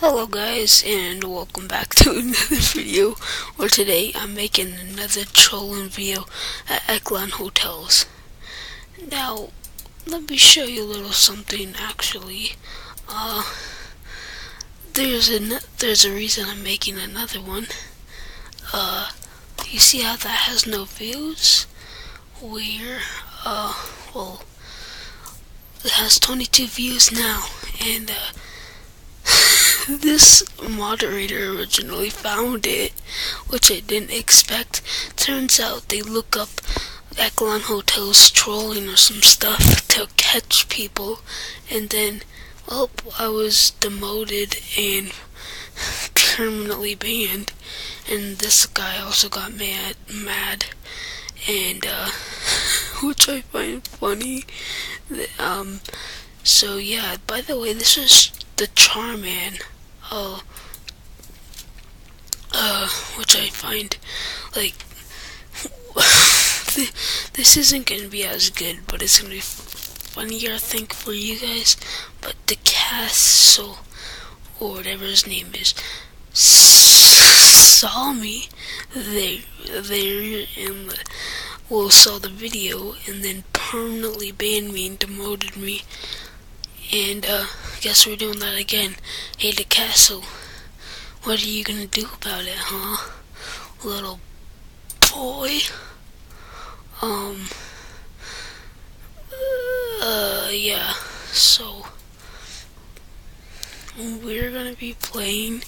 Hello guys, and welcome back to another video, where today I'm making another trolling video at Echelon hotels. Now, let me show you a little something actually. There's a reason I'm making another one. You see how that has no views? Where, well, it has 22 views now, and this moderator originally found it, which I didn't expect. Turns out they look up Echelon hotels trolling or some stuff to catch people, and then, well, I was demoted and permanently banned, and this guy also got mad, and which I find funny. So yeah, by the way, this is the Charman, which I find, like, this isn't gonna be as good, but it's gonna be funnier, I think, for you guys. But the Castle, or whatever his name is, saw me there and saw the video, and then permanently banned me and demoted me. And guess we're doing that again. Hey, the Castle, what are you gonna do about it, huh, little boy? Yeah, so we're gonna be playing,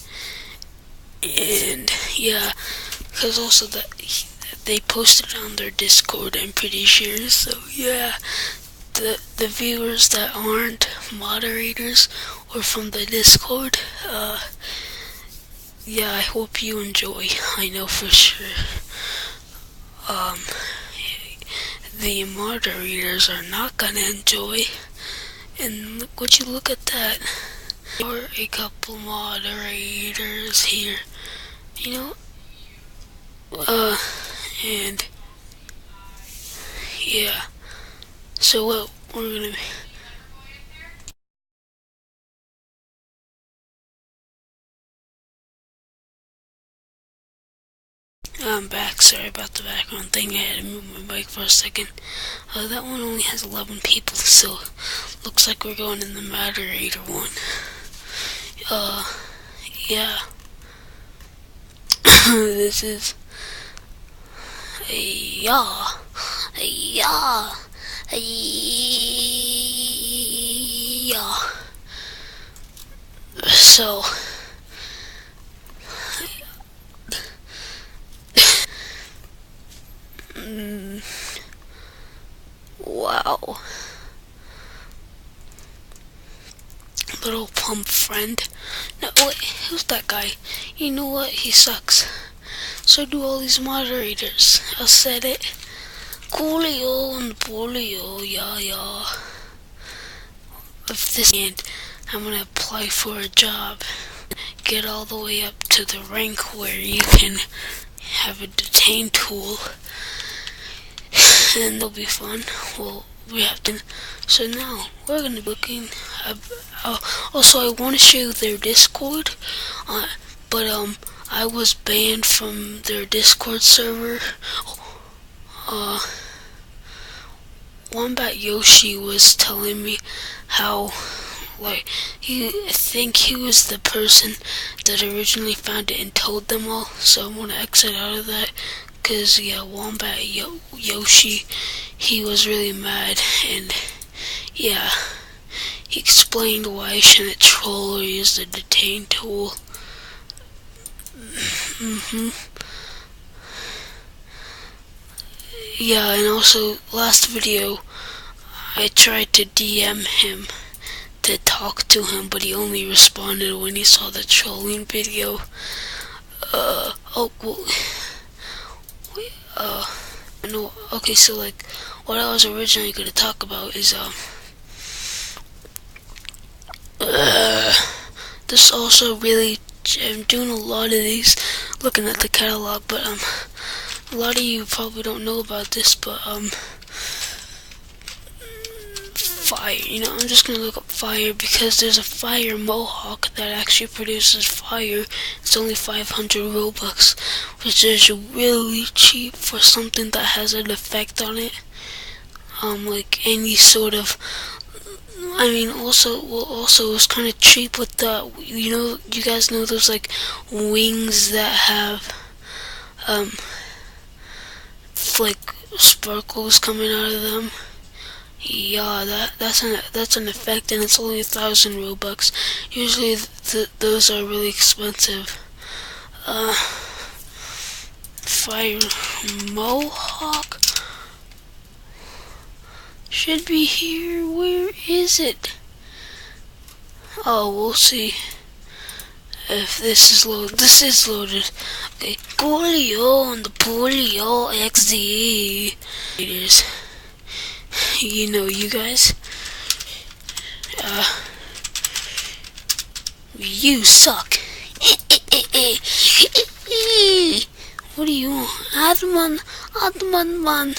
and yeah, because also that they posted on their Discord, I'm pretty sure. So yeah, the viewers that aren't moderators or from the Discord, yeah, I hope you enjoy. I know for sure. The moderators are not gonna enjoy. And would you look at that? There are a couple moderators here, you know. And yeah. So what we're gonna be. I'm back. Sorry about the background thing. I had to move my mic for a second. That one only has 11 people, so looks like we're going in the moderator one. Yeah. This is yeah. So wow. Little pump friend. No, wait, who's that guy? You know what? He sucks. So do all these moderators. I said it. Coolio and polio, yeah. If this and I'm gonna apply for a job. Get all the way up to the rank where you can have a detain tool. And it'll be fun. Well, we have to. So now we're gonna be looking. Also, I want to show you their Discord, but I was banned from their Discord server. Wombat Yoshi was telling me how, like, I think he was the person that originally found it and told them all. So I'm gonna exit out of that. Cause yeah, Wombat Yoshi, he was really mad, and yeah, he explained why I shouldn't troll or use the detain tool. Yeah, and also last video, I tried to DM him to talk to him, but he only responded when he saw the trolling video. No, okay, so like, what I was originally gonna talk about is, this also really, I'm doing a lot of these, looking at the catalog, but, a lot of you probably don't know about this, but, fire, I'm just gonna look up fire because there's a fire mohawk that actually produces fire. It's only 500 Robux, which is really cheap for something that has an effect on it. Like any sort of, I mean, also it's kind of cheap with the, you guys know those like wings that have, like sparkles coming out of them. Yeah, that's an effect, and it's only 1,000 Robux. Usually those are really expensive. Fire mohawk should be here. Where is it? Oh, we'll see if this is loaded. This is loaded. Okay, Polio and the Polio XD. You know, you guys. You suck. What do you want? Adman, man.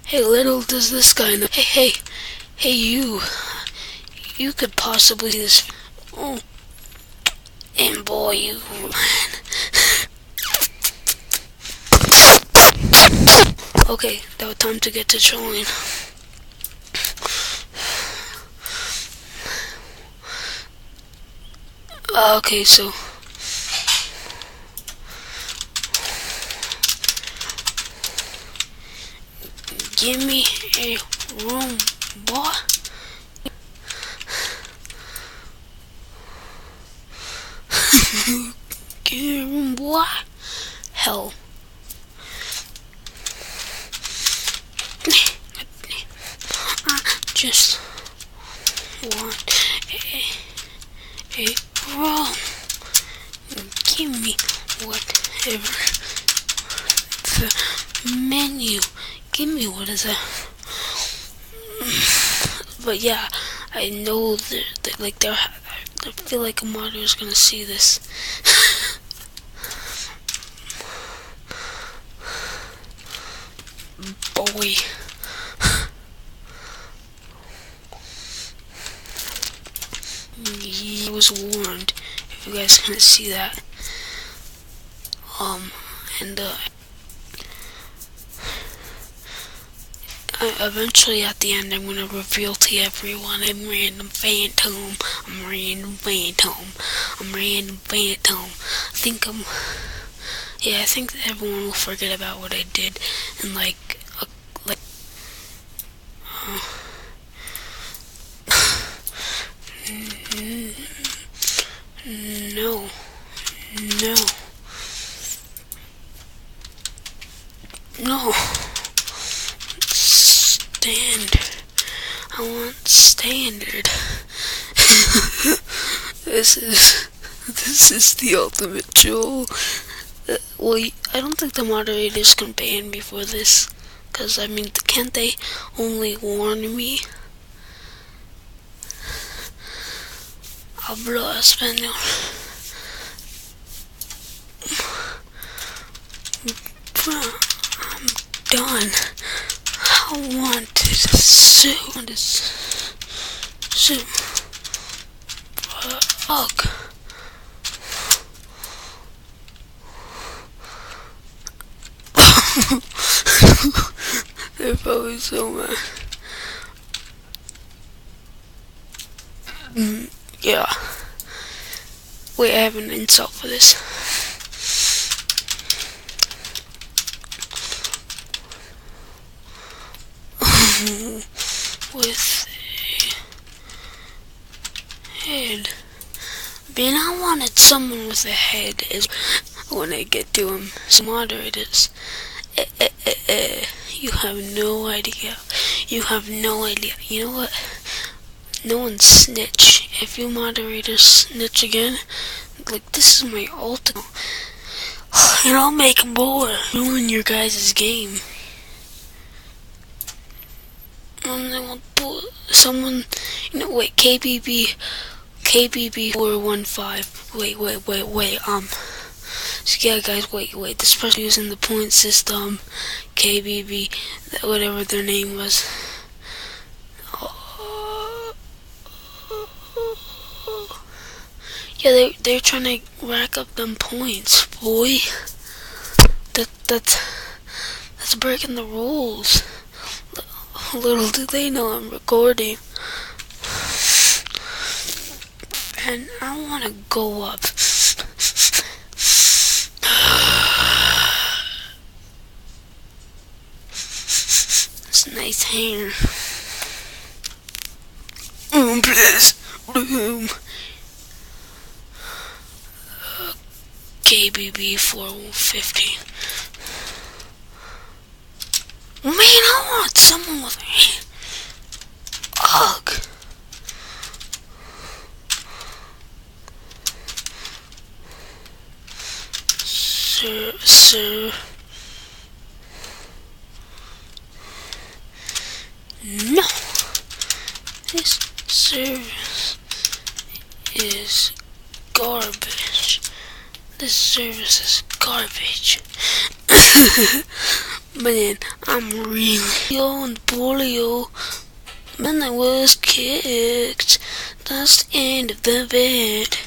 Hey, little does this guy know. Hey, you. You could possibly do this. Oh. And boy, you. Okay, now time to get to trolling. Okay, so give me a room, boy. Give me a room, boy. Hell. I just want a room. Give me whatever the menu. Give me what is that? But yeah, I know that like I feel like a modder is gonna see this. Boy. He was warned, if you guys can see that. And eventually at the end I'm gonna reveal to everyone I'm random phantom. I'm random phantom. I think everyone will forget about what I did and No. I want standard. This is the ultimate troll. Well, I don't think the moderators can ban me for this, cause I mean, can't they only warn me? Hablo español. I'm done. I want to sue. Fuck. They're probably so mad. Yeah. Wait, I have an insult for this. With a head. Man, I wanted someone with a head is when I get to him. Some moderators. You have no idea. You have no idea. You know what? No one snitch. If you moderators snitch again, like, this is my ultimate. And I'll make more. Ruin your guys' game. And then we'll put someone, wait, KBB 415. Wait, so yeah, guys, wait, this person using the point system, KBB, whatever their name was. Yeah, they're trying to rack up them points, boy. That's breaking the rules. Little do they know I'm recording. And I want to go up. It's nice hair. Please, room. KBB 415. Man, I want someone with me. Ugh. Sir. No. This service is garbage. This service is garbage. Man, I'm really and polio. Man, I was kicked. That's the end of the vid.